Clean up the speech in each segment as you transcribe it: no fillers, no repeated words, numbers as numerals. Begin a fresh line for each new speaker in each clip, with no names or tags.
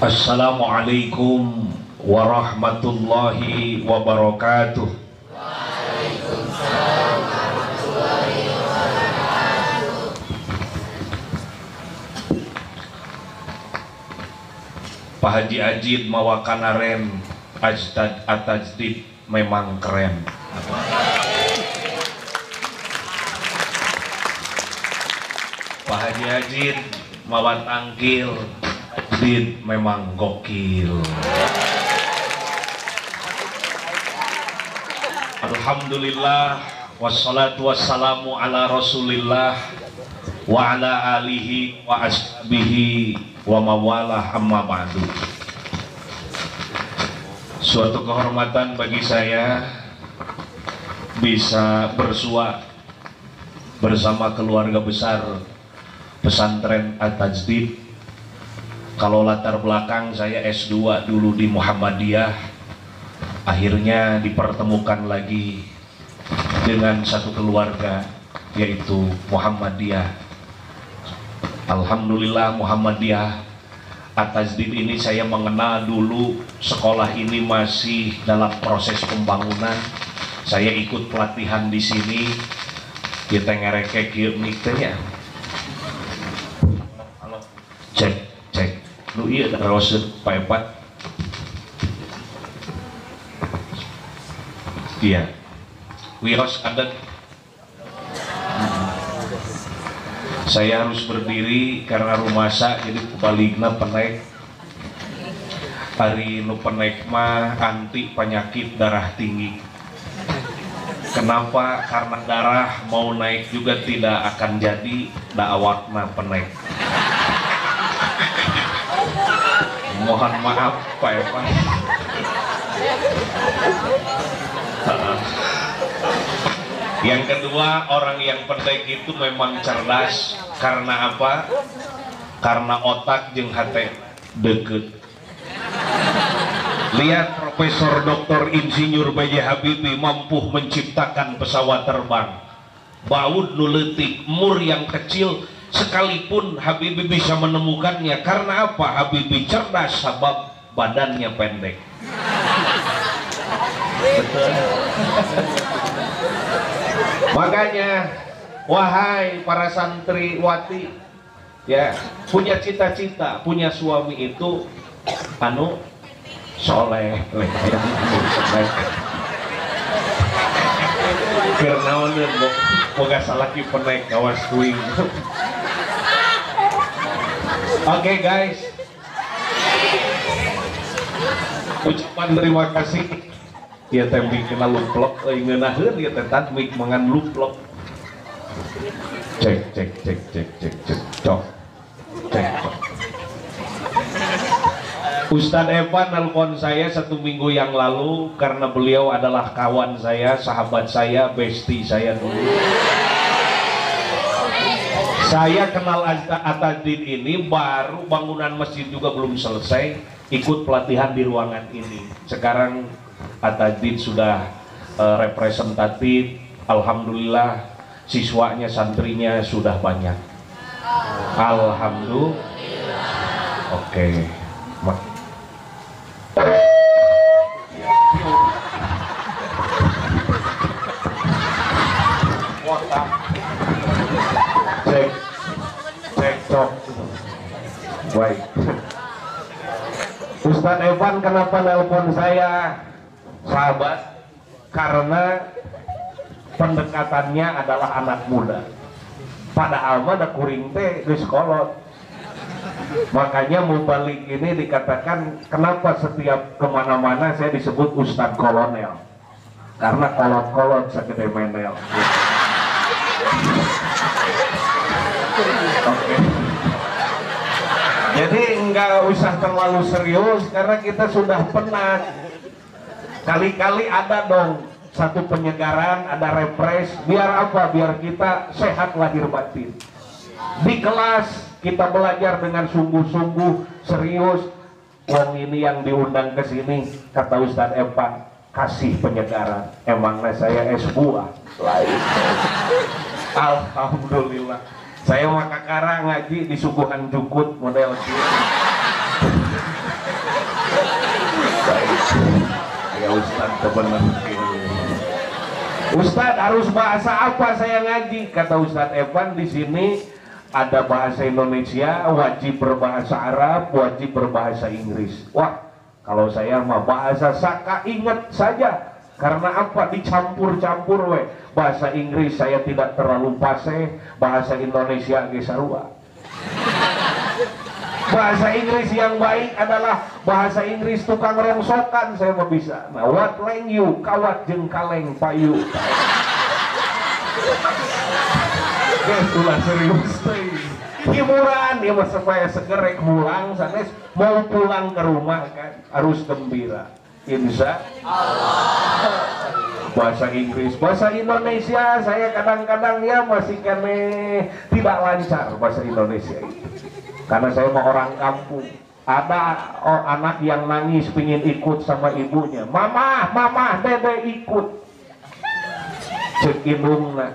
Assalamualaikum warahmatullahi wabarakatuh.
Waalaikumsalam warahmatullahi wabarakatuh.
Pak Haji Ajid mawakanaren Atajdid memang keren. Pak Haji Ajid mawat angkil Dit memang gokil. Alhamdulillah wassalatu wassalamu ala rasulillah wa ala alihi wa ashabihi wa mawalah amma ba'du. Suatu kehormatan bagi saya bisa bersua bersama keluarga besar pesantren At-Tajdid. Kalau latar belakang saya S2 dulu di Muhammadiyah, akhirnya dipertemukan lagi dengan satu keluarga yaitu Muhammadiyah. Alhamdulillah Muhammadiyah At-Tajdid ini saya mengenal dulu, sekolah ini masih dalam proses pembangunan. Saya ikut pelatihan di sini. Kita ngerekek miknya. Halo. Cek. Lu iya ada roset paepat. Iya. Wiros adat. Saya harus berdiri karena rumasa, jadi kebaliknya penaik. Hari nu penaik mah anti penyakit darah tinggi. Kenapa? Karena darah mau naik juga tidak akan jadi, awakna penaik. Mohon maaf Pak Evan. Yang kedua, orang yang pendek itu memang cerdas. Karena apa? Karena otak jeung hate deket. Lihat Profesor Dr. Insinyur B.J. Habibie mampu menciptakan pesawat terbang. Baud nu leutik, mur yang kecil, sekalipun Habibie bisa menemukannya. Karena apa? Habibie cerdas sebab badannya pendek. Betul. Makanya wahai para santriwati, ya, punya cita-cita, punya suami itu soleh. Karena boga salaki penaik kawas kuing. Oke guys, ucapan terima kasih. Ya tembi kena luplok, ngeunaheun ya tetat mik mangan luplok. Cek cok. Ustadz Evan nelpon saya 1 minggu yang lalu karena beliau adalah kawan saya, sahabat saya, bestie saya dulu. Saya kenal At-Tajdid ini baru bangunan masjid juga belum selesai, ikut pelatihan di ruangan ini. Sekarang At-Tajdid sudah representatif. Alhamdulillah siswanya, santrinya sudah banyak. Alhamdulillah. Oke. Cek. Baik. Ustadz Evan kenapa nelpon saya, sahabat? Karena pendekatannya adalah anak muda. Padahal mah da kuring teh geus kolot. Makanya mubalik ini dikatakan kenapa setiap kemana-mana saya disebut Ustadz Kolonel, karena kolot-kolot segede menel. Oke. Jadi enggak usah terlalu serius karena kita sudah penat. Kali-kali ada dong satu penyegaran, ada refresh. Biar apa? Biar kita sehat lahir batin. Di kelas kita belajar dengan sungguh-sungguh, serius. Wong ini yang diundang ke sini, kata Ustadz Evan, kasih penyegaran. Emangnya saya es buah. Alhamdulillah. Saya mah kakara ngaji di suguhan jukut model gitu. Ustadz harus bahasa apa saya ngaji? Kata Ustadz Evan, di sini ada bahasa Indonesia, wajib berbahasa Arab, wajib berbahasa Inggris. Wah, kalau saya mah bahasa Saka inget saja. Karena apa? Dicampur-campur we. Bahasa Inggris saya tidak terlalu fasih, bahasa Indonesia ge sarua. Bahasa Inggris yang baik adalah bahasa Inggris tukang rongsokan, saya mau bisa. Nah, what leng you, kawat jeung kaleng payu. Ulah serius teh. Hiburan ya mah supaya segerek mulang sanes mau pulang ke rumah kan harus gembira. Insya Allah. Bahasa Inggris, bahasa Indonesia saya kadang-kadang ya masih kene tidak lancar bahasa Indonesia itu. Karena saya mau orang kampung. Ada anak yang nangis pingin ikut sama ibunya. Mama, mama, dede ikut. Cek indungna.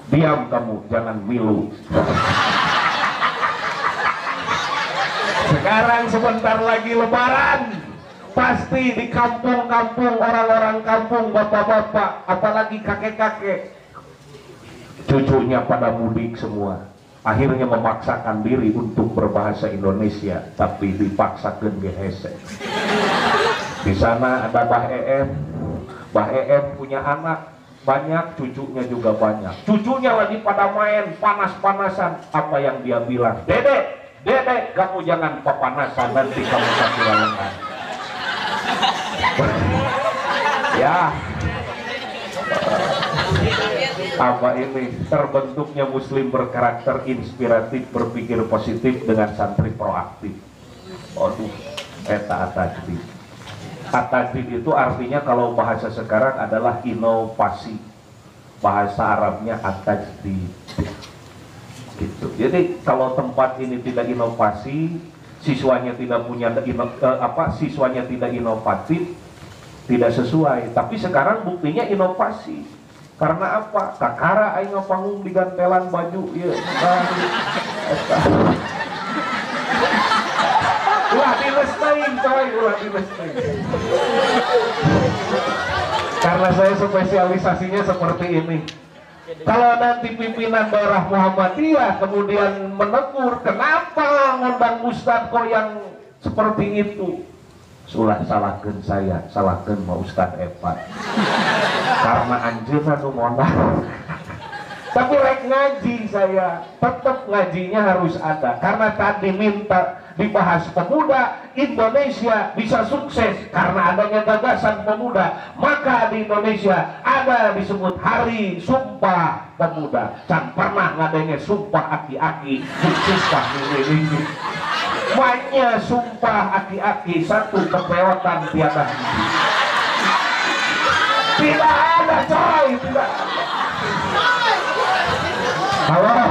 Diam kamu, jangan milu. Sekarang sebentar lagi lebaran. Pasti di kampung-kampung, orang-orang kampung, bapak-bapak, apalagi kakek-kakek, cucunya pada mudik semua. Akhirnya memaksakan diri untuk berbahasa Indonesia, tapi dipaksakan gehese. Di sana ada Bah Em. Bah Em punya anak banyak, cucunya juga banyak. Cucunya lagi pada main panas-panasan. Apa yang dia bilang? Dedek, dedek, kamu jangan papanasan, nanti kamu sakit lengan. Ya. Apa ini terbentuknya muslim berkarakter inspiratif, berpikir positif dengan santri proaktif. Aduh, eta atajdid. Atajdid itu artinya kalau bahasa sekarang adalah inovasi. Bahasa Arabnya atajdid. Gitu. Jadi kalau tempat ini tidak inovasi, siswanya tidak punya siswanya tidak inovatif, tidak sesuai. Tapi sekarang buktinya inovasi. Karena apa? Kakara aing ngapanggung digantelan baju ya. Ulah dilestariin coy, ulah dilestariin. Karena saya spesialisasinya seperti ini. Kalau nanti pimpinan daerah Muhammadiyah kemudian menegur, kenapa ngundang Ustadz kok yang seperti itu? Sulah salahkeun saya, salahkeun mau Ustadz Evan. Karena anjeunna nu ngondang. Tapi rek ngaji saya, tetap ngajinya harus ada. Karena tadi minta dibahas pemuda, Indonesia bisa sukses karena adanya gagasan pemuda. Maka di Indonesia ada disebut Hari Sumpah Pemuda. Can pernah ngadenge sumpah aki-aki, sumpah ini. Maknya sumpah aki-aki, satu kepeotan tiada henti. Tidak ada coy, tidak. Halo.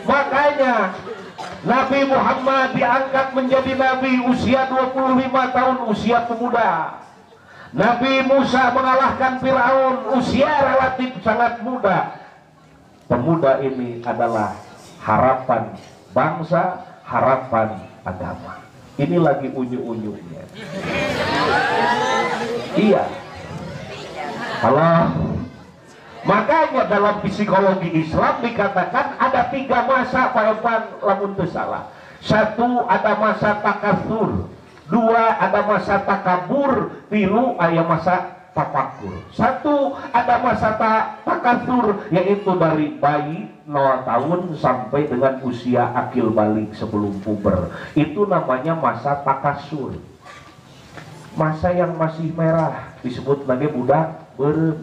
Makanya Nabi Muhammad diangkat menjadi nabi usia 25 tahun, usia pemuda. Nabi Musa mengalahkan Firaun usia relatif sangat muda. Pemuda ini adalah harapan bangsa, harapan agama. Ini lagi unyu-unyunya. Iya. Halo. Makanya dalam psikologi Islam dikatakan ada 3 masa Pak Evan lamun teu salah. 1 ada masa takatsur, 2 ada masa takabur, 3 aya masa tafakur. 1 ada masa takatsur, yaitu dari bayi 0 tahun sampai dengan usia akil balik sebelum puber. Itu namanya masa takatsur. Masa yang masih merah disebut sebagai budak beureum.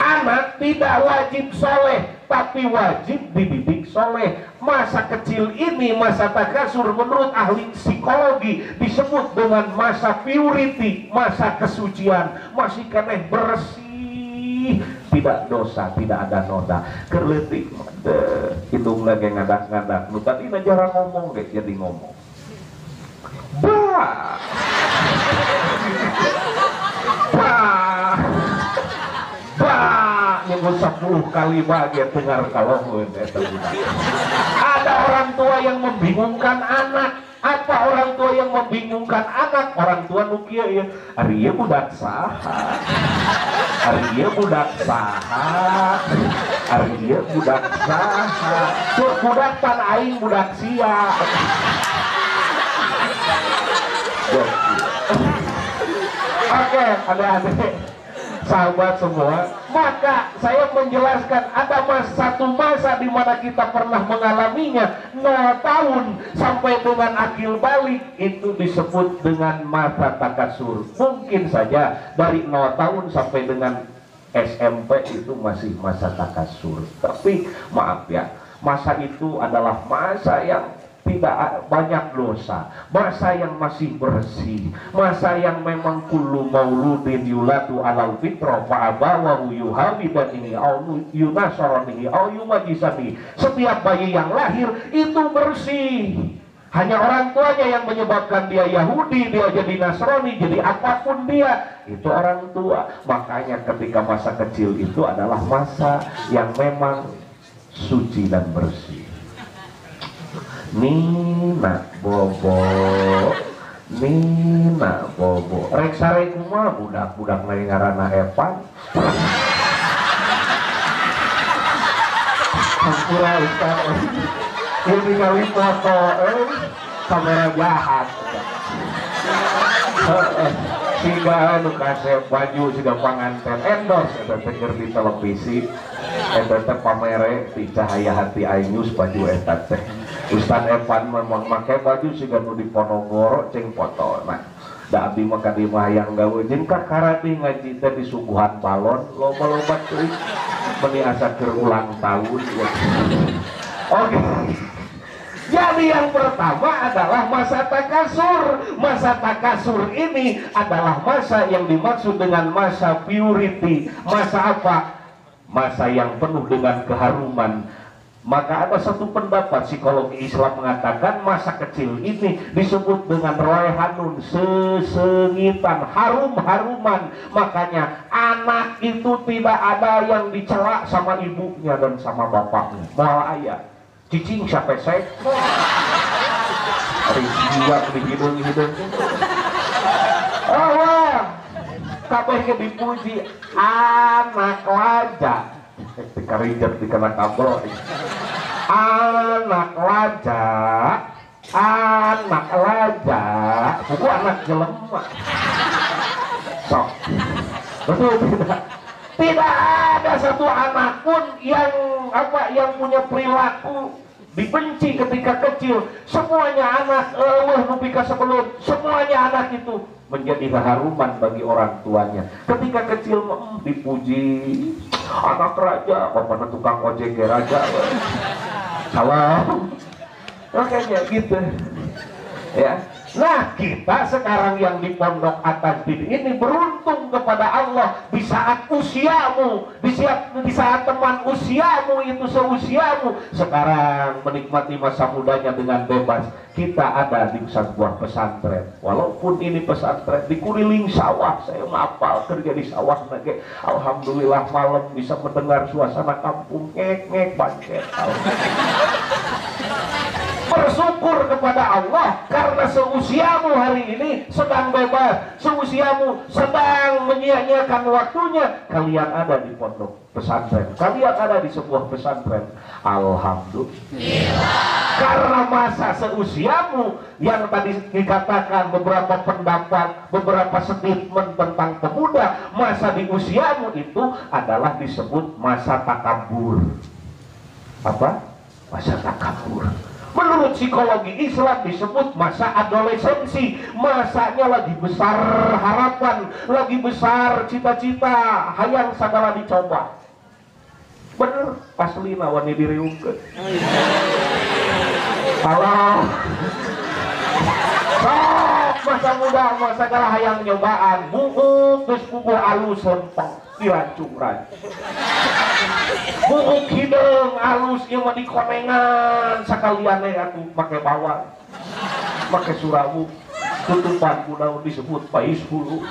Anak tidak wajib soleh, tapi wajib dididik soleh. Masa kecil ini, masa takasur, menurut ahli psikologi disebut dengan masa purity, masa kesucian. Masih keneh bersih, tidak dosa, tidak ada noda. Kerletik, hidung lagi ngadak-ngadak. Lu tadi jarang ngomong deh, jadi ngomong. Bah, bah, bah, nyebut 10 kali bahagia dengar kalau ada orang tua yang membingungkan anak. Ada Kenapa orang tua yang membingungkan anak? Orang tua nukia ya, ari ieu budak saha? Ari ieu budak saha? Ari ieu budak saha? Tuh budak pan aing budak sia. Oke, adik-adik, sahabat semua, maka saya menjelaskan ada satu masa di mana kita pernah mengalaminya 0 tahun sampai dengan akil balik, itu disebut dengan masa takasur. Mungkin saja dari 0 tahun sampai dengan SMP itu masih masa takasur, tapi maaf ya, masa itu adalah masa yang tidak banyak dosa, masa yang masih bersih, masa yang memang kullu mauludin yuladu alal fitrah fa abawahu yuhawidanihi aw yunasaranihi aw yumajisani. Setiap bayi yang lahir itu bersih, hanya orang tuanya yang menyebabkan dia Yahudi, dia jadi Nasrani, jadi apapun dia, itu orang tua. Makanya ketika masa kecil itu adalah masa yang memang suci dan bersih. Nina bobo, Nina bobo. Rek sare kumaha budak-budak lagi ngaranna Evan. Sampura Ustaz. Ini kali foto, kamera jahat. Siga anu kasep baju sudah panganten endorse eta teger di televisi. Eta teh pamere ti Cahaya Hati Ainus baju eta teh. Ustaz Evan memang make baju siga nu di Ponorogo ceng foto. Nah, da abdi mah ka dieu hayang gawe jeung ka karati ngaji teh di suguhan balon loba-loba teuing meuni asa keur ulang tahun. Oke. Jadi yang pertama adalah masa takasur. Masa takasur ini adalah masa yang dimaksud dengan masa purity. Masa apa? Masa yang penuh dengan keharuman. Maka ada satu pendapat psikologi Islam mengatakan masa kecil ini disebut dengan raihanun, sesengitan, harum-haruman. Makanya anak itu tidak ada yang dicela sama ibunya dan sama bapaknya. Moal ayah cicing siapa sek hari dia di hidung oh kabeh dipuji anak laja dikarijat di kana kabel anak laja buku anak jelema sok betul tidak ada satu anak pun yang punya perilaku dibenci ketika kecil. Semuanya anak nupika sebelum, semuanya anak itu menjadi keharuman bagi orang tuanya. Ketika kecil dipuji, anak raja, apa tukang ojek raja. Salam. Makanya gitu. Ya. Nah, kita sekarang yang di Pondok At-Tajdid ini beruntung kepada Allah di saat usiamu, di saat teman usiamu itu seusiamu sekarang menikmati masa mudanya dengan bebas. Kita ada di sebuah pesantren, walaupun ini pesantren di kuriling sawah. Saya mapal kerja di sawah nage. Alhamdulillah malam bisa mendengar suasana kampung ngek-ngek bangket. Bersyukur kepada Allah karena seusiamu hari ini sedang bebas, seusiamu sedang menyia-nyiakan waktunya. Kalian ada di pondok pesantren, kalian ada di sebuah pesantren. Alhamdulillah. Karena masa seusiamu yang tadi dikatakan beberapa pendapat, beberapa statement tentang pemuda, masa di usiamu itu adalah disebut masa takabur. Apa? Masa takabur. Menurut psikologi Islam disebut masa adolescensi. Masanya lagi besar harapan, lagi besar cita-cita, hayang sagala dicoba. Bener, asli nawani diriungkeun. Halo. Sok masa muda, masa segala hayang nyobaan. Buuk geus puguh alus lempeng dirancung-rancung. Buuk hideung alus ieu mah dikonengan sakalian atuh make bawang, make surawu, tutupan kunaon disebut pais hulu.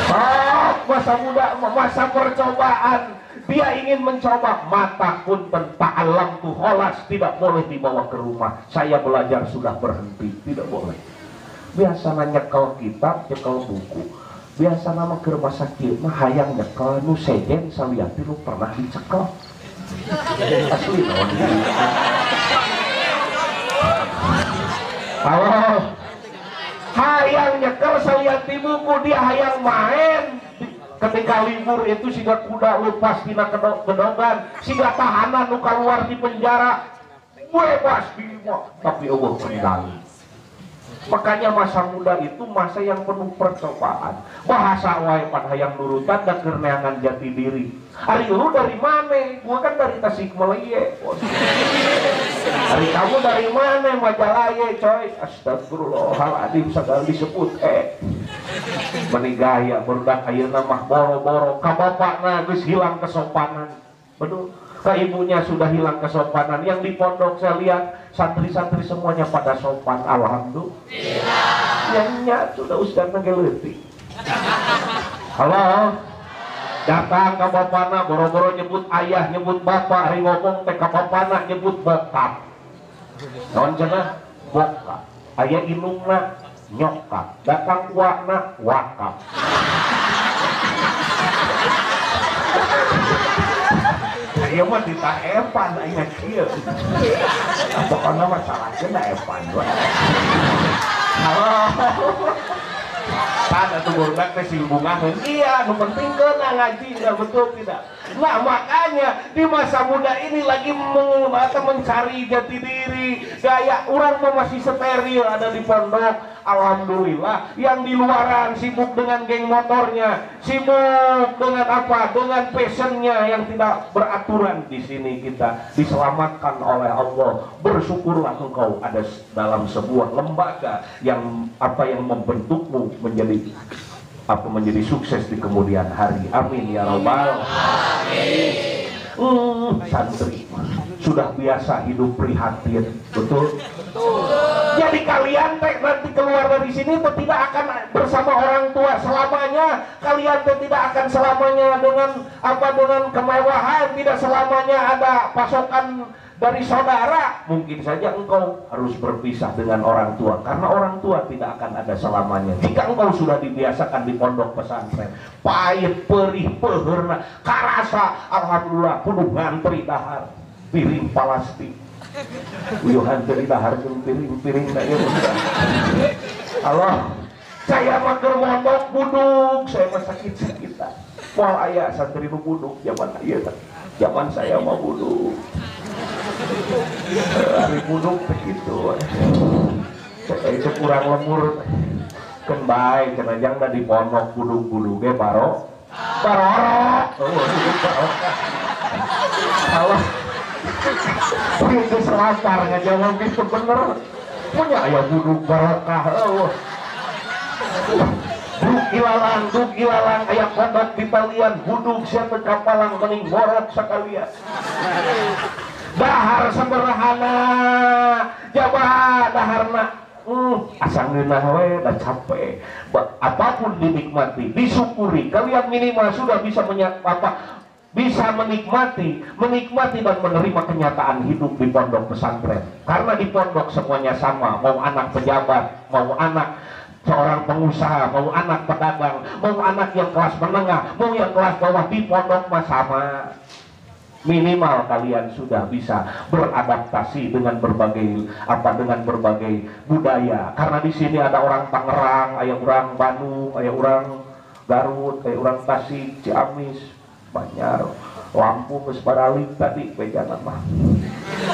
Sok masa muda, masa percobaan. Dia ingin mencoba, mata pun ta'alam tu holas, tidak boleh dibawa ke rumah. Saya belajar sudah berhenti, tidak boleh. Biasa nyekel kitab, nyekel buku. Biasa nama ke rumah sakit mah hayang nyekel nu sejen saliati lu pernah dicekel. Asli naon. Halo. Hayang nyekel saliati buku, dia hayang main. Ketika libur itu siga kuda lepas tina kedongan, siga tahanan nu keluar di penjara bebas bimo, tapi Allah kendali. Makanya masa muda itu masa yang penuh percobaan. Bahasa wae pan hayang nurutan dan kerneangan jati diri. Ari lu dari mana? Gua kan dari Tasikmalaya. Hari kamu dari mana? Majalaya coy. Astagfirullahaladzim segala disebut menigaya berdak ayeuna mah boro-boro ka bapakna geus hilang kesopanan. Betul. Ke ibunya sudah hilang kesopanan. Yang di pondok saya lihat santri-santri semuanya pada sopan, alhamdulillah. Yang nyat sudah ustaz ngeleutik. Halo. Datang ke bapakna boro-boro nyebut ayah, nyebut bapak, hari ngomong teh ka bapakna nyebut bokap. Naon cenah? Bokap. Aya indungna nyokap. Datang kuakna wakap. Iya mah ditaepan aja kieu. Pokoknya masalahnya daepan. Halo. Kan atuh budak teh silbungaheun. Iya, nu penting keuna ngaji, betul tidak? Nah, makanya di masa muda ini lagi mencari jati diri. Gaya orang masih steril ada di pondok. Alhamdulillah, yang di luaran sibuk dengan geng motornya, sibuk dengan apa? Dengan passionnya yang tidak beraturan. Di sini kita diselamatkan oleh Allah. Bersyukurlah engkau ada dalam sebuah lembaga yang yang membentukmu menjadi sukses di kemudian hari. Amin ya rabbal alamin. Santri sudah biasa hidup prihatin, betul? Jadi kalian nanti keluar dari sini tidak akan bersama orang tua selamanya. Kalian tidak akan selamanya dengan kemewahan, tidak selamanya ada pasokan dari saudara. Mungkin saja engkau harus berpisah dengan orang tua, karena orang tua tidak akan ada selamanya. Jika engkau sudah dibiasakan di pondok pesantren, pahit, perih, peherna, karasa, alhamdulillah, kudu ngantri dahar, piring plastik. Uyuhan teri dahar jeung piring-piring na ieu. Allah, saya mah keur mondok buduk, saya mah sakit-sakitan. Moal aya santri nu buduk zaman ieu teh. Zaman saya mah buduk. Hari buduk begitu. Itu kurang lemur. Kan bae cenah jang da di pondok buduk-buduk ge barok. Allah. Itu selapar ngejawab itu bener. Punya ayah buduk barokah. Duk ilalang ayah pondok di talian buduk siapa kapalang mening borok sekalian. Dahar sederhana jabah daharna asang geunah we da capek. Apapun dinikmati, disyukuri. Kalian minimal sudah bisa bisa menikmati dan menerima kenyataan hidup di pondok pesantren. Karena di pondok semuanya sama, mau anak pejabat, mau anak seorang pengusaha, mau anak pedagang, mau anak yang kelas menengah, mau yang kelas bawah, di pondok mah sama. Minimal kalian sudah bisa beradaptasi dengan berbagai budaya. Karena di sini ada orang Tangerang, ada orang Bandung, ada orang Garut, ada orang Tasik, Ciamis, Banjar, Lampung, geus baralik tadi bejana mah.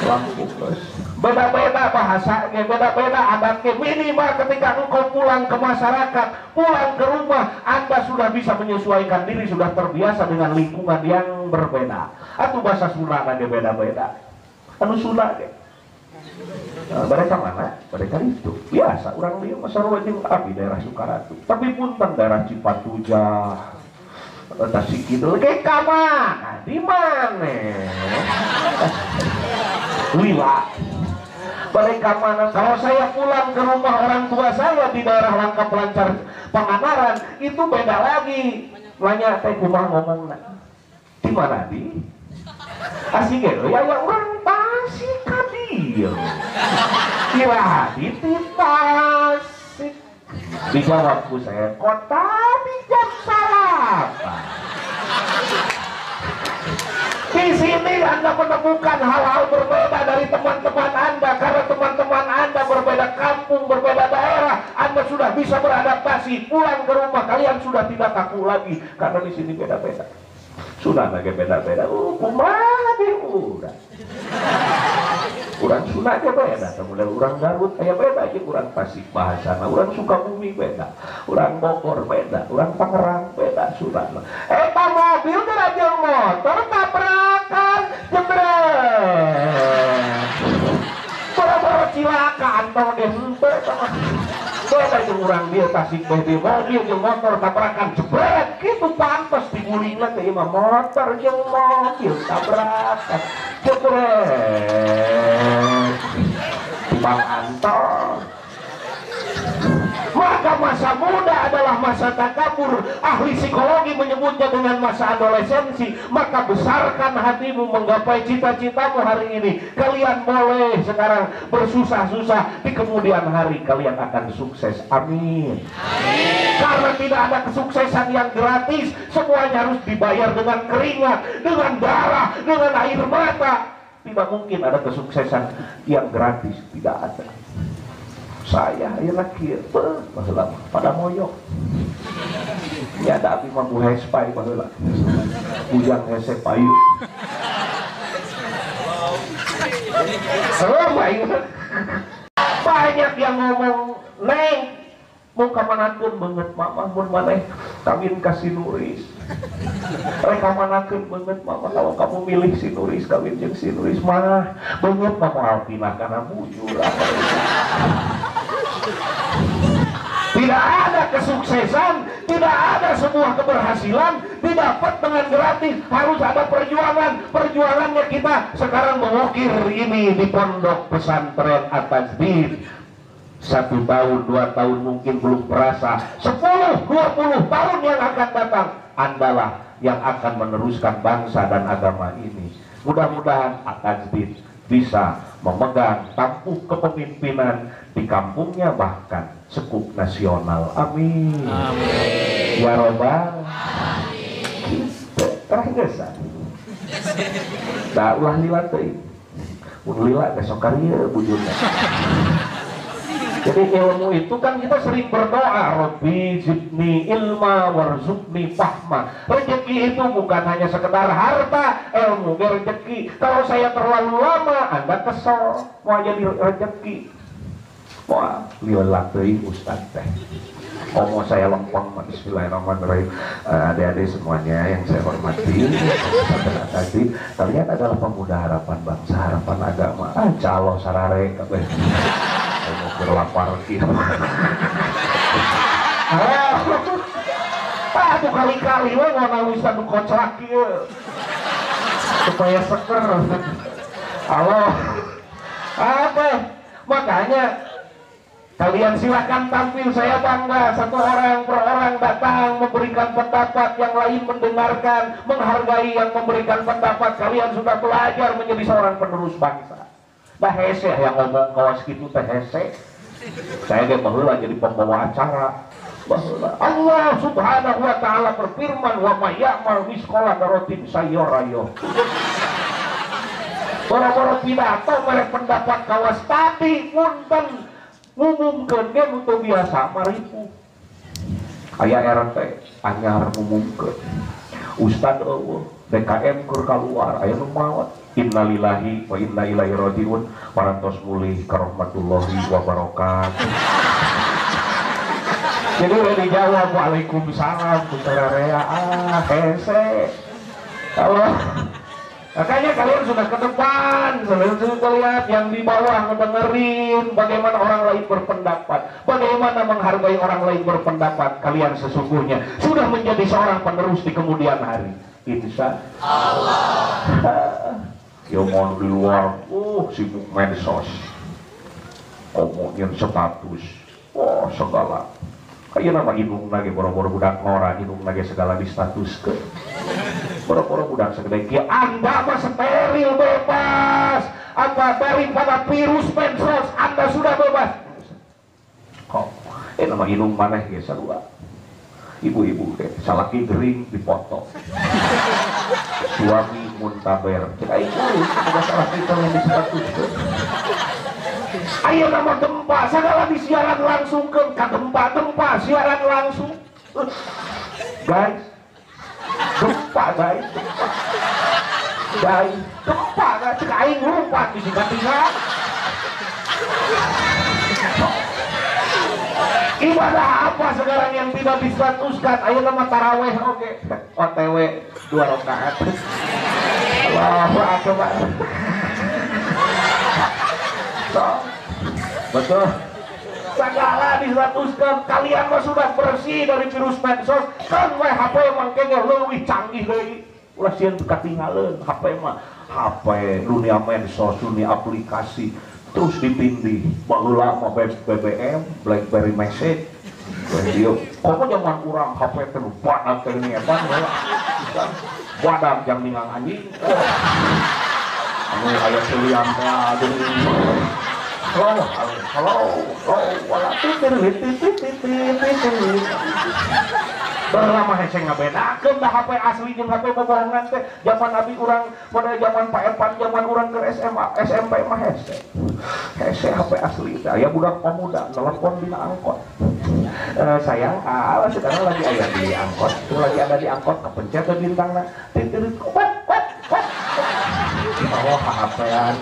Lampung geus. Beda-beda bahasanya, beda-beda adatnya. Minimal ketika engkau pulang ke masyarakat, pulang ke rumah, Anda sudah bisa menyesuaikan diri, sudah terbiasa dengan lingkungan yang berbeda. Atau bahasa Sunda ge beda-beda. Anu Sunda ge. Mereka mana? Mereka itu biasa orang dia Masarwa jeung abdi daerah Sukaratu. Tapi punten daerah Cipatujah, Tasik Kidul kayak kamana? Di mana? Lila. Mereka mana? Kalau saya pulang ke rumah orang tua saya di daerah Langka Pelancar Pangandaran, itu beda lagi. Nanya teh kumaha ngomong di mana di? Asik ya orang Tasik kadir. Kira di Tasik. Dijawabku saya, kota di jam salapan. Di sini Anda menemukan hal-hal berbeda dari teman-teman Anda, karena teman-teman Anda berbeda kampung, berbeda daerah. Anda sudah bisa beradaptasi. Pulang ke rumah kalian sudah tidak kaku lagi, karena di sini beda-beda. Sudah lagi beda-beda. Kumaha deh udah. Urang Sunda aja beda, kemudian urang Garut kayak beda aja, urang Tasik bahasana, urang Sukabumi beda, urang Bogor beda, urang Tangerang beda, sudah. Eta mobil jeung motor tabrakan jebret. Boro-boro cilakaan tong ge henteu tah. Beda jeung urang dia Tasik di mobil jeung motor tabrakan jebret, kitu pantes digulingna teh mah motor jeung mobil tabrakan. Jebret Bang Anton. Maka masa muda adalah masa takabur. Ahli psikologi menyebutnya dengan masa adolescensi. Maka besarkan hatimu menggapai cita-citamu hari ini. Kalian boleh sekarang bersusah-susah, di kemudian hari kalian akan sukses. Amin. Karena tidak ada kesuksesan yang gratis. Semuanya harus dibayar dengan keringat, dengan darah, dengan air mata. Tidak mungkin ada kesuksesan yang gratis. Tidak ada. Saya laki pada moyok. Ya ada api mampu hespai baheula. Ujang hese payu. Banyak yang ngomong, "Neng, mau kamanakeun banget mama mun maneh kawin ka si Nuris." Rek kamanakeun banget mama kalau kamu milih si Nuris kawin jeung si Nuris mah banget mama pindah kana bujur. Tidak ada kesuksesan, tidak ada sebuah keberhasilan didapat dengan gratis. Harus ada perjuangan. Perjuangannya kita sekarang mengukir ini di pondok pesantren At-Tajdid. 1 tahun, 2 tahun mungkin belum terasa. 10, 20 tahun yang akan datang, Andalah yang akan meneruskan bangsa dan agama ini. Mudah-mudahan At-Tajdid bisa memegang tampuk kepemimpinan di kampungnya, bahkan sekup nasional. Amin. Amin. Ya Robbal. Amin. Tergesan. Da ulah lila teuing. Mun lila besok karieu bujurna. Jadi ilmu itu kan kita sering berdoa, Rabbi zidni ilma warzuqni fahma. Rezeki itu bukan hanya sekedar harta, ilmu rezeki. Kalau saya terlalu lama, Anda kesel mau jadi rezeki. Wah, liwat teuing Ustaz teh. Ngomong saya lempeng, bismillahirrahmanirrahim. Adik-adik semuanya yang saya hormati, tadi kalian adalah pemuda harapan bangsa, harapan agama. Calo sarare kabeh. Mau berlapar gitu. Aduh kali-kali we ngona wisan nu kocak kieu. Supaya seger. Halo. Apa? Makanya kalian silakan tampil, saya bangga. Satu orang per orang datang memberikan pendapat, yang lain mendengarkan, menghargai yang memberikan pendapat. Kalian sudah belajar menjadi seorang penerus bangsa. Dah hese yang ngomong kawas gitu teh hese. Saya ge baheula jadi pembawa acara. Baheula Allah Subhanahu wa taala berfirman, "Wa may ya'mal misqala dzarratin sayyarayo." Boro-boro pidato mere pendapat kawas tadi punten ngumumkeun ge nu biasa maripu. Aya RT anyar ngumumkeun. Ustad eueuh DKM keur kaluar aya nu maot. Innalillahi wa inna ilaihi rajiun. Parantos mulih karahmatullahi wabarakatuh. Jadi udah dijawab waalaikumsalam kuterarea hese. Kalau makanya kalian sudah ke depan, sudah lihat yang di bawah ngedengerin bagaimana orang lain berpendapat, bagaimana menghargai orang lain berpendapat. Kalian sesungguhnya sudah menjadi seorang penerus di kemudian hari. Insya Allah. Ya mau di luar, sibuk medsos. ngomongin status, oh segala. Kayak nama hidung lagi boro-boro budak ngora, hidung lagi segala di status ke. Boro-boro budak segede kia, Anda mah steril bebas. Apa daripada virus mensos, Anda sudah bebas. Kok, nama hidung mana ya sarua. Ibu-ibu deh, salaki gering dipoto. Suami muntaber, cek aing ada salah kita yang di status ke. Ayo nama gempa, segala disiaran langsung ke gempa siaran langsung. Guys, gempa guys, gempa guys, cek aing lompat di sini tinggal. Ibadah apa sekarang yang tidak distatuskan? Ayo nama taraweh oke, OTW 2 rakaat. Allahu akbar. Betul. Segala distatuskan. Kalian mah sudah bersih dari virus medsos. Kan we HP emang kayaknya lebih canggih lagi. Ulah sieun teu katinggalan HP mah. HP dunia medsos, dunia aplikasi terus dipindih. Baheula mah BBM, BlackBerry Message, radio. Komo zaman urang HP teh badak teh ngeban heula. Badak jang ningang anjing. Anu aya seulian teh aduh. Halo, wala titir. Berlama hese ngabedakeun da HP asli jeung HP bobogohan teh. Zaman abi urang pada zaman Pak Epan, zaman urang ke SMA, SMP mah hese. Hese HP asli teh aya budak pemuda telepon dina angkot. Sayang, sekarang lagi aya di angkot. Itu lagi ada di angkot, kepencet ke bintangna. Titir. Oh, HP-an.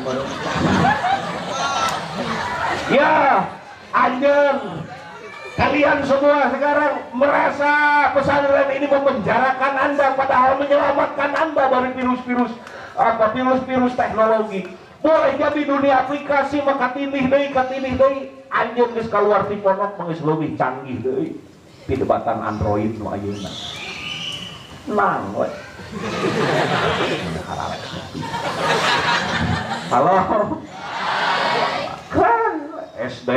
Ya, anjing. Kalian semua sekarang merasa pesantren ini memenjarakan Anda, padahal menyelamatkan Anda dari virus-virus teknologi. Boleh jadi dunia aplikasi maka tinih deui anjeun geus kaluar ti pondok geus leuwih canggih deui pidebatan Android nu ayeuna. Nang we. Halo. Kan SD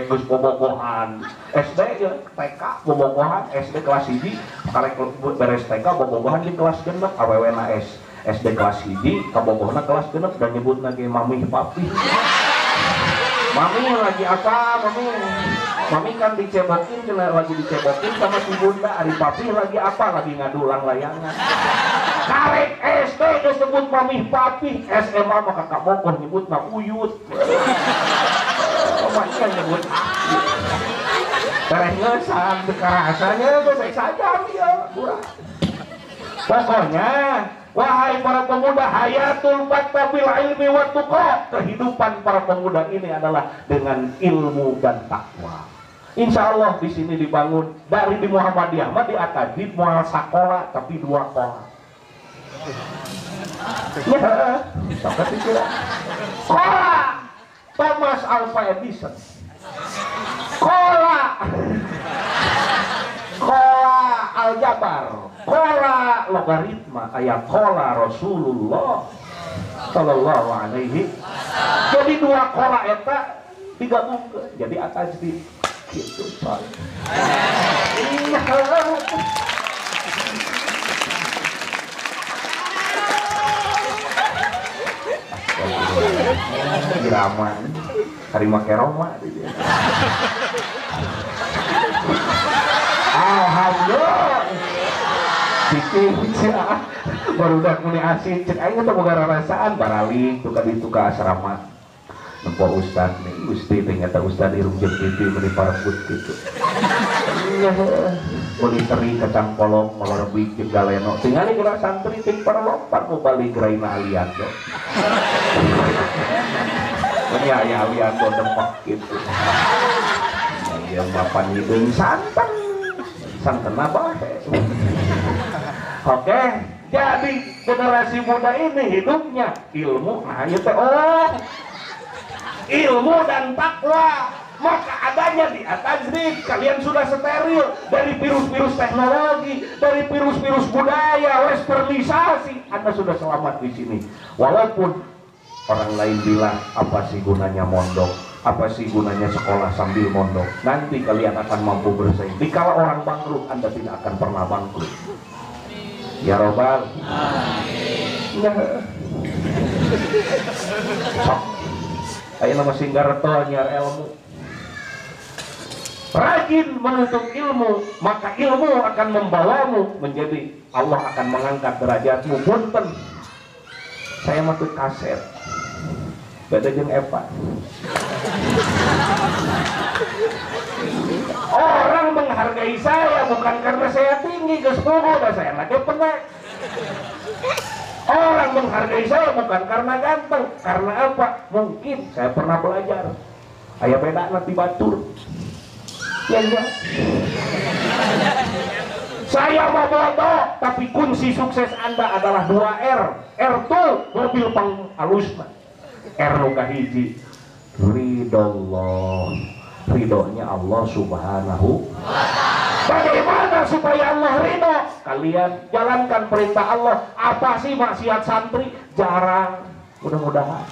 geus bobogohan. SD jeung TK bobogohan, SD kelas 1 karek beres TK bobogohan di kelas 6 awewena SD kelas 1 kabogohna kelas 6 dan nyebutna ge mami papi. Mami lagi apa? Mami kan dicebokin, kena lagi dicebokin sama si bunda. Ari papi lagi apa? Lagi ngadulang layangan. Karek SD disebut mami papi, SMA mah kakak bogoh nyebutna uyut. Makanya nyebut terenggesan kekerasannya selesai saja dia kurang. Pokoknya wahai para pemuda, hayatul fattabil ilmi wa tuqa. Kehidupan para pemuda ini adalah dengan ilmu dan takwa. Insya Allah di sini dibangun dari di Muhammadiyah mah di Akadib moal sakola tapi 2 kola. Ya, sampai dikira. Kola Thomas Alva Edison. Kola aljabar, kola logaritma, ayat kola Rasulullah sallallahu alaihi. Jadi 2 kola eta digabungkeun jadi atas di gitu soal. Iraman Karima Keroma alhamdulillah dikit baru udah mulai asik cek aing teh boga rasaan barali tuka di tuka asrama nempo ustad nih gusti ternyata ustad irung jeung pipi beri parput gitu beli teri kacang polong melorobik jeung galeno tinggal geura santri ting parlompat mau balik graina aliando ini aya aliando dempek gitu ya bapak hideung santen apa? Oke, jadi generasi muda ini hidupnya ilmu, ilmu dan takwa. Maka adanya di atas kalian sudah steril dari virus-virus teknologi, dari virus-virus budaya, westernisasi. Anda sudah selamat di sini. Walaupun orang lain bilang apa sih gunanya mondok? Apa sih gunanya sekolah sambil mondok? Nanti kalian akan mampu bersaing. Dikala orang bangkrut, Anda tidak akan pernah bangkrut. Ya Robbal. Ya. Sok. Ayo nama Singgarto nyar ilmu. Rajin menuntut ilmu, maka ilmu akan membawamu menjadi, Allah akan mengangkat derajatmu. Punten, saya mah tuh kaset. Beda jeung Eva. Orang menghargai saya bukan karena saya tinggi, geus bogo da saya lagi pendek. Orang menghargai saya bukan karena ganteng, karena apa? Mungkin saya pernah belajar. Aya beda nanti batur. Ya. Saya mau bodoh, tapi kunci sukses Anda adalah 2R. R tuh mobil panghalusna. R nu kahiji ridollah, ridhonya Allah subhanahu. Bagaimana supaya Allah ridho? Kalian jalankan perintah Allah. Apa sih maksiat santri? Jarang. Mudah-mudahan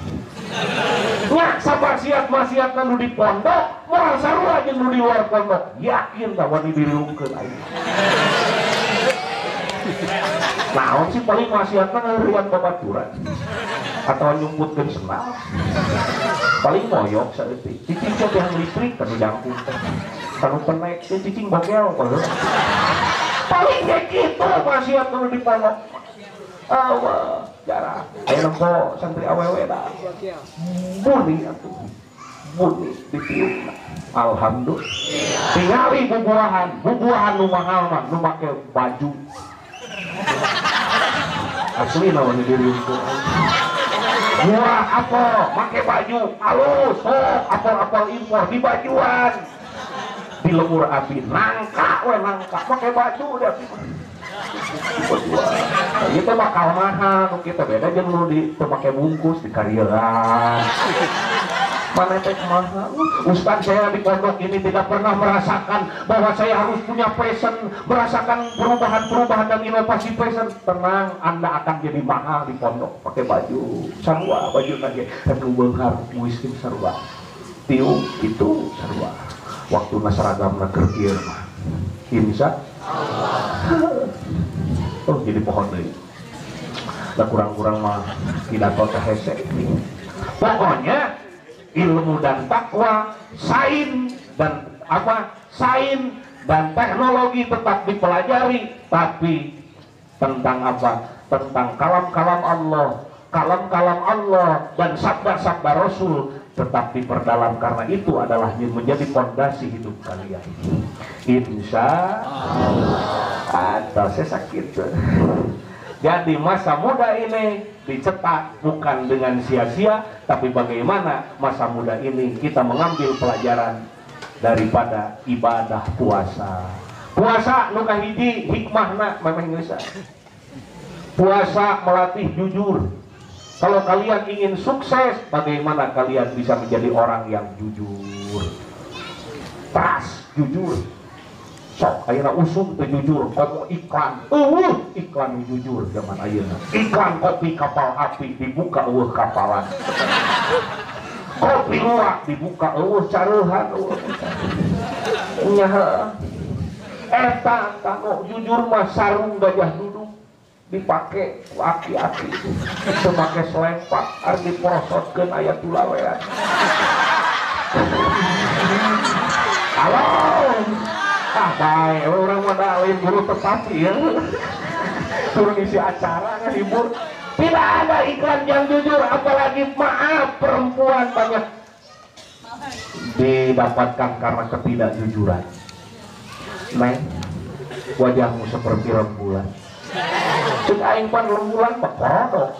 nya sabarsiat-maksiat nu di pondok moal sarua jeung nu di luar pondok yakin tah wani diriungkeun aing. Naon sih paling maksiatna ngeureun babaturan atau nyumputkeun senal paling moyok saeutik cicing teh yang listrik kanu jangkung kanu penek teh cicing bagel paling kayak gitu maksiat nu di pondok. Allah jarang. Ayo nempo santri awewe dah. Muni atuh. Muni ditiupna. Alhamdulillah. Tingali bubuahan nu mahal mah nu make baju. Asli naon diriungkeun. Murah apa? Make baju alus, sok apel-apel impor di bajuan. Di lemur api nangka we nangka make baju deh. Itu bakal mahal, kita beda jeung nu di pemakai bungkus di karyeran. Mana teh mahal. Ustaz, saya di pondok ini tidak pernah merasakan bahwa saya harus punya passion, merasakan perubahan-perubahan dan inovasi passion. Tenang, Anda akan jadi mahal di pondok pakai baju sarua, baju lagi anu beunghar muiskin sarua. Tiu itu sarua. Waktu naseragamna keur kieu mah. Insya Allah. Oh jadi pohon deui. Da kurang-kurang mah pidato teh hese. Pokoknya ilmu dan takwa, sains dan apa? Sains dan teknologi tetap dipelajari, tapi tentang apa? Tentang kalam-kalam Allah dan sabda-sabda Rasul tetap diperdalam, karena itu adalah yang menjadi fondasi hidup kalian. Insya Allah. Atau saya sakit. Jadi masa muda ini dicetak bukan dengan sia-sia, tapi bagaimana masa muda ini kita mengambil pelajaran daripada ibadah puasa. Puasa nu kahiji hikmahna memang geus. Puasa melatih jujur. Kalau kalian ingin sukses, bagaimana kalian bisa menjadi orang yang jujur? Pas, jujur. Sok, ayeuna usum teu jujur, komo iklan. Iklan jujur zaman ayeuna. Iklan kopi kapal api dibuka eueuh kapalan. Kopi luwak dibuka eueuh careuhan eueuh. Nyaha. Eta kanggo jujur mah sarung gajah duduk dipake ku aki-aki teu make selempak ari diporosotkeun aya tulawean. Halo. Bae orang mah lain guru tepati ya. Suruh ngisi acara ngehibur. Tidak ada iklan yang jujur, apalagi maaf perempuan banyak didapatkan karena ketidakjujuran. Neng, wajahmu seperti rembulan. Cek aing pan rembulan mah kodok.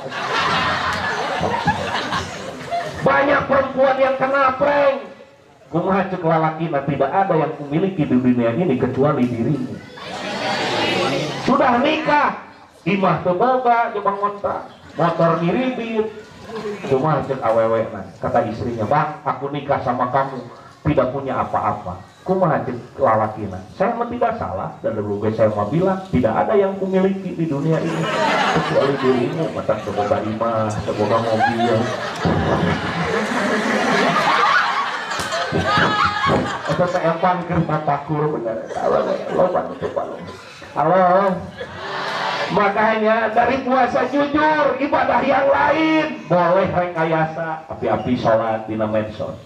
Banyak perempuan yang kena prank. Kumaha cek lalakina, tidak ada yang kumiliki di dunia ini kecuali dirimu. Sudah nikah, imah teu boga jeung monta, motor niribit. Kumaha cek awewe kata istrinya, "Bang, aku nikah sama kamu, tidak punya apa-apa." Kumaha cek lalakina, "Saya mah tidak salah, dan dulu saya mah bilang tidak ada yang kumiliki di dunia ini kecuali dirimu." Mata semoga imah, semoga mobil. Atau teh epan keur tapakur bener. Halo. Makanya dari puasa jujur, ibadah yang lain boleh rekayasa, tapi api sholat dina medsos.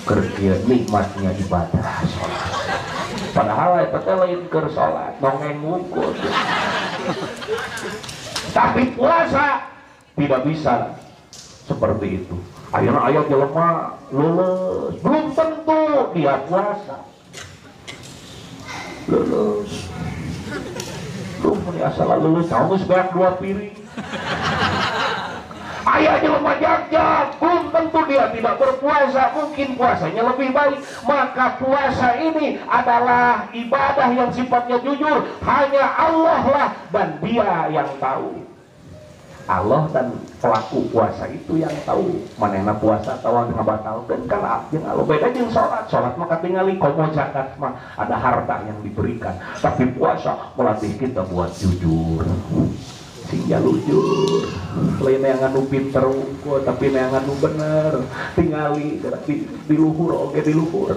Kerja nikmatnya ibadah sholat. Padahal itu lain keur sholat, nongeng ngungkul. Tapi puasa tidak bisa seperti itu. Ayeuna aya jelema lulus, belum tentu dia puasa. Lulus. Duh, ini asal lulus, kamu sebanyak 2 piring. Ayah jelema jak-jak, belum tentu dia tidak berpuasa, mungkin puasanya lebih baik. Maka puasa ini adalah ibadah yang sifatnya jujur, hanya Allah lah dan dia yang tahu. Allah dan pelaku puasa itu yang tahu manehna puasa atau ngabatalkeun kana jeung Allah beda jeung salat mah katingali komo zakat mah ada harta yang diberikan, tapi puasa melatih kita buat jujur sing jalujur lain yang anu pinter unggul tapi yang anu bener tingali di luhur oge di luhur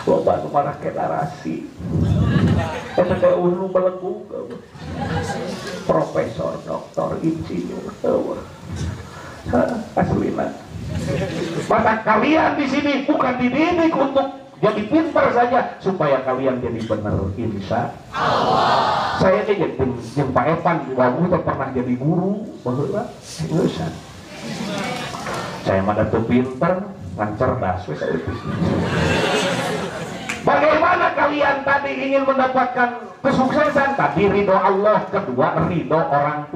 loba nu marake narasi eta teh nu belenggu profesor, doktor, insinyur, aslina. Maka kalian di sini bukan dididik untuk jadi pintar saja, supaya kalian jadi benar, insya Allah. Saya jadi yang Pak Evan, kamu pernah jadi guru, bahwa nggak. Saya mah datu pintar, ngan cerdas, saya itu. Bagaimana kalian tadi ingin mendapatkan kesuksesan? Tadi ridho Allah, kedua ridho orang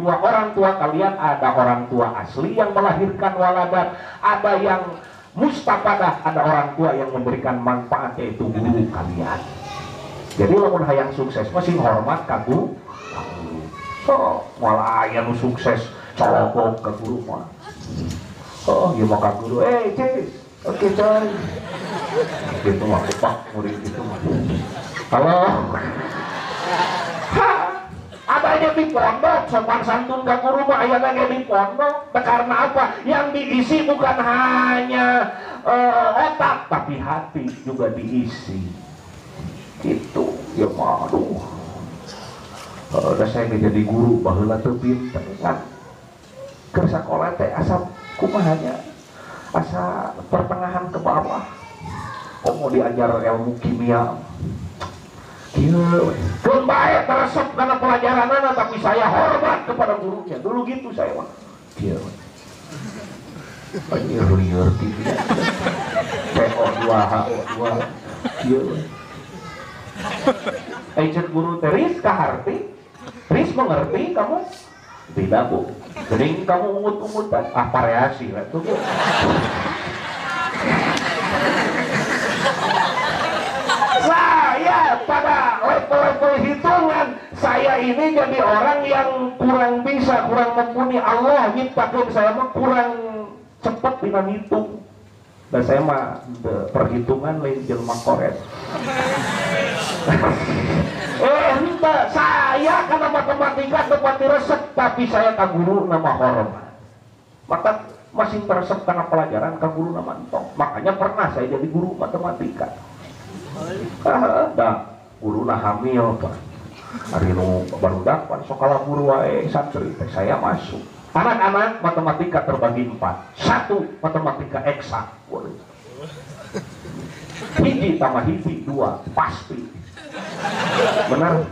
tua kalian. Ada orang tua asli yang melahirkan waladat, ada yang mustafadah, ada orang tua yang memberikan manfaat, yaitu guru kalian. Jadi lamun hayang sukses masih hormat ka guru. So malah aya nu sukses colok ka guru mah. Oh ieu mah ka guru, cis oke coy. Gitu mah pak murid itu mah. Halo. Adanya di pondok sopan santun ka guru mah aya ge di pondok. Karena apa? Yang diisi bukan hanya otak tapi hati juga diisi. Gitu. Ya mah aduh. Udah saya jadi guru baheula teu pinter kan. Keur sakola teh asa kumahanya? Asa pertengahan ke bawah. Kok mau diajar ilmu kimia? Kieu, kun bae teresep karena pelajaranana, tapi saya hormat kepada gurunya. Dulu gitu saya mah. Kieu. Liur kimia. PO2H2. Kieu. Ejen guru teris kaharti. Riz mengerti kamu? Tidak bu. Jadi kamu ungut-ungutan. Variasi lah tuh. Saya pada level-level hitungan, saya ini jadi orang yang kurang bisa, kurang mumpuni. Allah nyiptakeun saya mah kurang cepat dina hitung. Dan saya mah perhitungan lain jelema koret. Ente saya karena matematika dapat resep, tapi saya ka guru nama hormat. Maka masih resep karena pelajaran ka guru nama entong. Makanya pernah saya jadi guru matematika. Dah guru nah hamil pak. Hari nu barudak pan sekolah guru wae santri saya masuk. Anak-anak matematika terbagi 4. 1 matematika eksak. Hiji tambah hiji 2 pasti. Benar.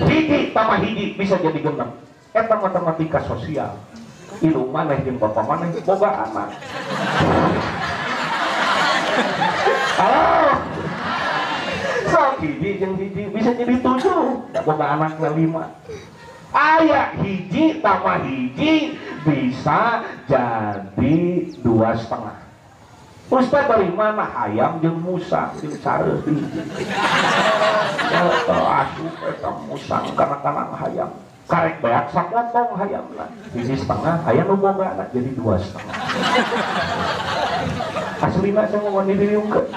Hiji tambah hiji bisa jadi 6. Eta matematika sosial. Ilu maneh jeung bapa maneh boga anak. Halo. Sok hiji jeung hiji bisa jadi 7. Da boga anakna 5. Aya hiji tambah hiji bisa jadi 2,5. Ustaz dari mana hayam jeung musang jeung sareus hiji. Asup eta musang kana hayam. Karek beak sapotong hayamna. Hiji setengah aya nu boga anak jadi 2,5. Aslina saya ngomong di diungkeun.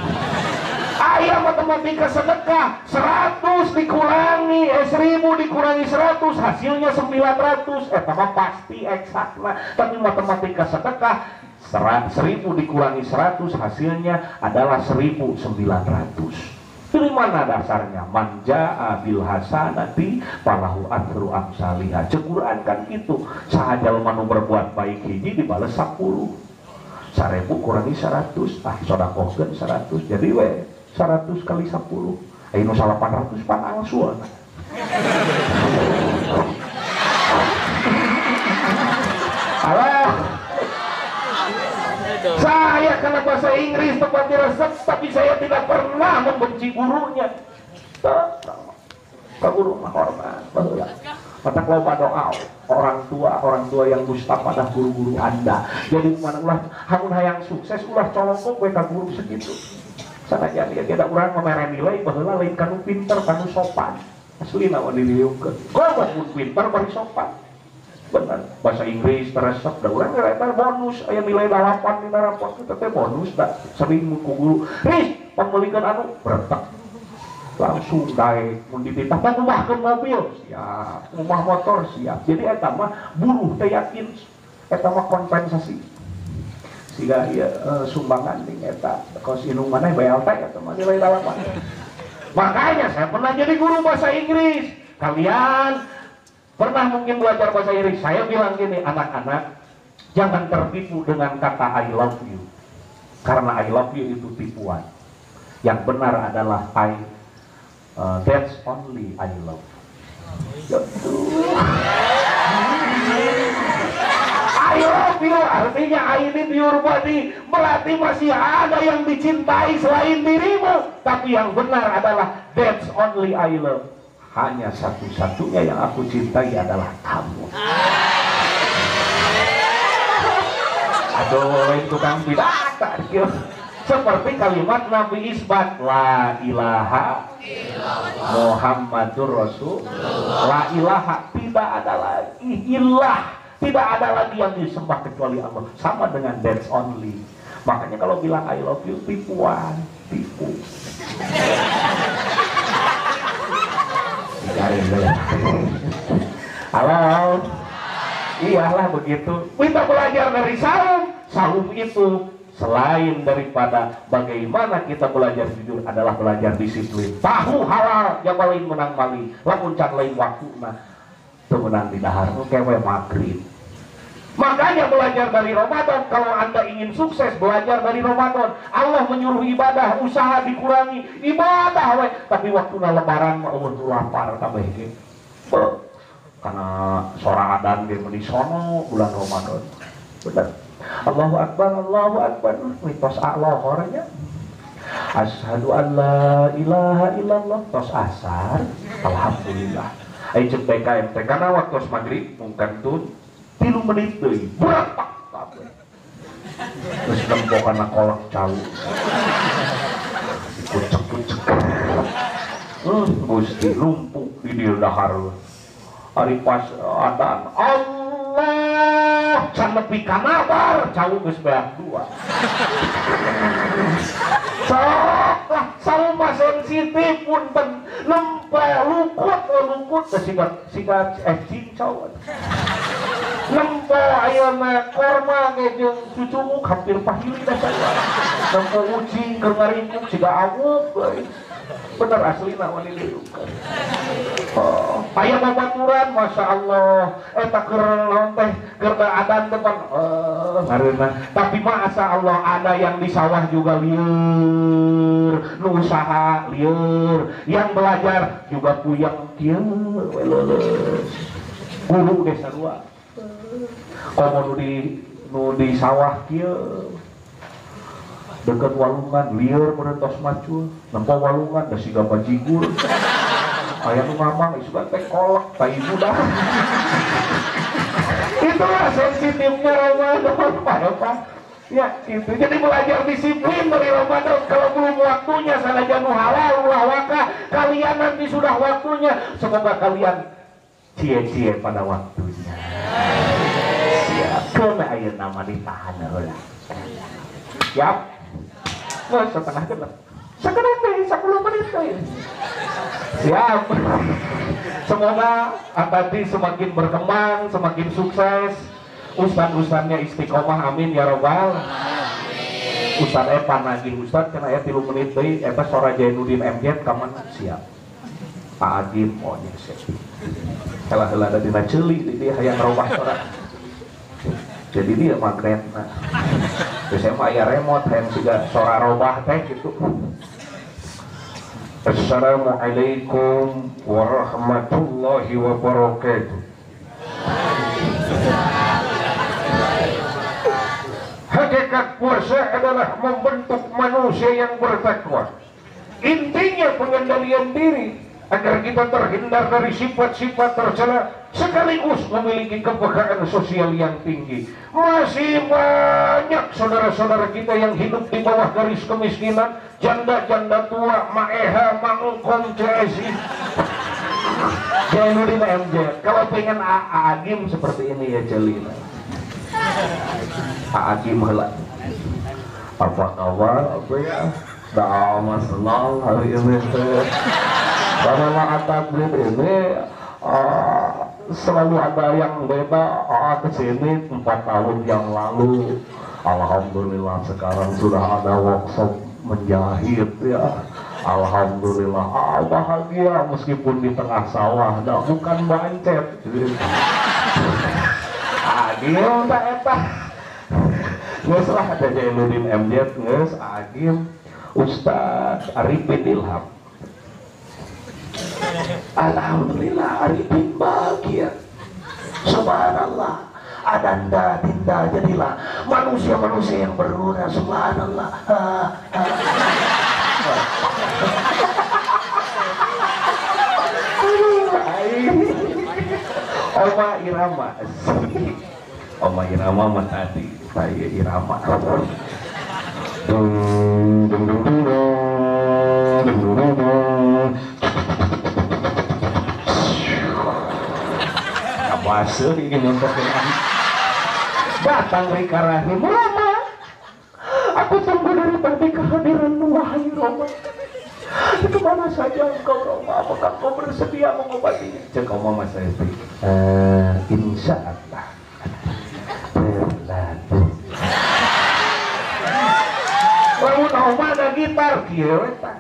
Ayah matematika sedekah 100 dikurangi 1000 dikurangi 100 hasilnya 900. Mah pasti eksak lah. Tapi matematika sedekah 1000 dikurangi 100 hasilnya adalah 1900. Dari mana dasarnya? Manja bil hasanati falahu atsru amsalihha. Quran kan gitu. Saha jalma nu berbuat baik hiji dibales 10. 1000 kurangi 100, sodakohkeun 100. Jadi we 100 kali 10. Aya nu 800 panangsul. Alah. Saya karena bahasa Inggris tepat resep, tapi saya tidak pernah membenci gurunya. Ke guru mah hormat, baheula. Mata loba doa orang tua yang dusta pada guru-guru Anda. Jadi mana ulah hamun hayang sukses ulah colongkok we ka guru segitu. Sanajan dia tidak urang memere nilai baheula lain kanu pinter kanu sopan. Aslina we dilieukeun. Goblok mun pinter bari sopan. Benar, bahasa Inggris teresep da urang eta bonus aya nilai 8 dina rapot kita teh bonus da sering ku guru. Ih, pamulikeun anu bertek. Langsung dae mun dititah ngubahkeun mobil siap, ngubah motor siap. Jadi eta mah buruh teh yakin eta mah kompensasi. Siga ieu sumbangan ning eta kos inung maneh BLT eta mah nilai 8. Makanya saya pernah jadi guru bahasa Inggris. Kalian pernah mungkin belajar bahasa Inggris, saya bilang gini, anak-anak jangan tertipu dengan kata I love you, karena I love you itu tipuan. Yang benar adalah that's only I love. I love you artinya I need your body, berarti masih ada yang dicintai selain dirimu. Tapi yang benar adalah that's only I love. Hanya satu-satunya yang aku cintai adalah kamu. Aduh, lain tukang pidata. Seperti kalimat Nabi Isbat, la ilaha Muhammadur Rasul. La ilaha, tidak ada lagi ilah, tidak ada lagi yang disembah kecuali Allah. Sama dengan that's only. Makanya kalau bilang I love you tipuan, tipu. Halo, iyalah begitu. Kita belajar dari Saum. Saum itu selain daripada bagaimana kita belajar jujur adalah belajar disiplin. Tahu halal, yang paling menang mali. Lamun can lain waktu nah, temenan di dahar kewe maghrib. Makanya belajar dari Ramadan. Kalau Anda ingin sukses, belajar dari Ramadan. Allah menyuruh ibadah, usaha dikurangi, ibadah we. Tapi waktu lebaran mah lapar kabeh ge. Karena sora adan ge meuni sono bulan Ramadan. Benar. Allahu Akbar, mitos lohornya. Asyhadu an la ilaha illallah, tos asar. Alhamdulillah. Ai cek PKM teh kana waktu maghrib mungkin tun 3 menit deui berak kabeh terus nempok kana kolak cau kucek-kucek Gusti lumpuh di dieu dahar ari pas adan Allah can nepi ka nabar cau geus beak 2 sok lah salma sensitif punten nempel lukut siga cincau nempo ayeuna korma ge jeung cucumu hampir pahili da saya. Nempo ucing keur ngaringkuk siga awuk euy. Bener aslina wani dilukeun. Oh, aya babaturan masyaallah eta keur naon teh keur adan depan ngareuna. Tapi masa Allah ada yang di sawah juga lieur, nu usaha lieur, yang belajar juga puyeng kieu leuleus. Guru ge sarua. Komo nu di sawah kieu deket walungan lieur merentos macul nempo walungan da siga bajigur aya nu mamang isugan teh kolak tai muda. Itulah sensitifnya Ramadan Pak. Ya itu jadi belajar disiplin dari Ramadan. Kalau belum waktunya sanajan nu halal ulah waka kalian nanti sudah waktunya. Semoga kalian cie-cie pada waktunya. Kena ayeuna nama ditahan heula. Siap. Setengah genep. Sakedeut deui 10 menit deui. Siap. Semoga Atati semakin berkembang, semakin sukses. Ustad-ustadnya istiqomah amin ya robbal. Ustad Epan lagi Ustad kena ya 3 menit deui eta Sora Jainuddin MZ ka mana siap. Pak Agim oh nya siap. Heula-heula ada dina ceuli di dia hayang robah sora. Jadi dia magnetna. Biasanya mah aya remote hayang siga sora robah teh gitu. Assalamualaikum warahmatullahi wabarakatuh. Hakikat puasa adalah membentuk manusia yang bertakwa. Intinya pengendalian diri agar kita terhindar dari sifat-sifat tercela sekaligus memiliki kepekaan sosial yang tinggi. Masih banyak saudara-saudara kita yang hidup di bawah garis kemiskinan, janda-janda tua, maeha, mangkom, cesi. Jainuddin MJ, kalau pengen Agim seperti ini ya Jalina. Agim heula. Apa kabar? Apa ya? Dah senang hari ini teh. Karena atablit ini selalu ada yang beda. Kesini 4 tahun yang lalu, alhamdulillah sekarang sudah ada workshop menjahit ya. Alhamdulillah bahagia meskipun di tengah sawah, dah bukan bancet. Agim tak eta. Geus lah ada Jainuddin MZ geus Agim. Ustaz Arifin Ilham. Alhamdulillah Arifin bahagia. Subhanallah. Adanda tinda jadilah manusia-manusia yang berguna. Subhanallah. Oma Irama. Oma Irama mah tadi saya Irama. Kabase ini nonton datang Rika Rahim. Roma, aku tunggu dari tadi kehadiranmu wahai Roma. Itu mana saja engkau Roma? Apakah kau bersedia mengobatinya? Cek Oma Mas Epi. Insya Allah. Berlalu. Lalu Oma ada gitar kieu eta.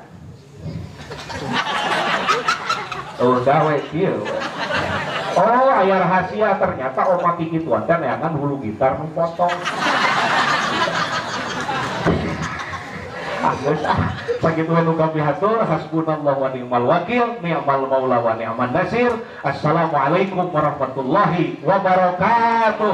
Gawe kieu. Oh, aya rahasia ternyata Oma kikituan teh neangan hulu gitar nu potong. Sakitu nu kami hatur hasbunallahu wa ni'mal wakil ni'mal maula wa ni'man nasir. Assalamualaikum warahmatullahi wabarakatuh.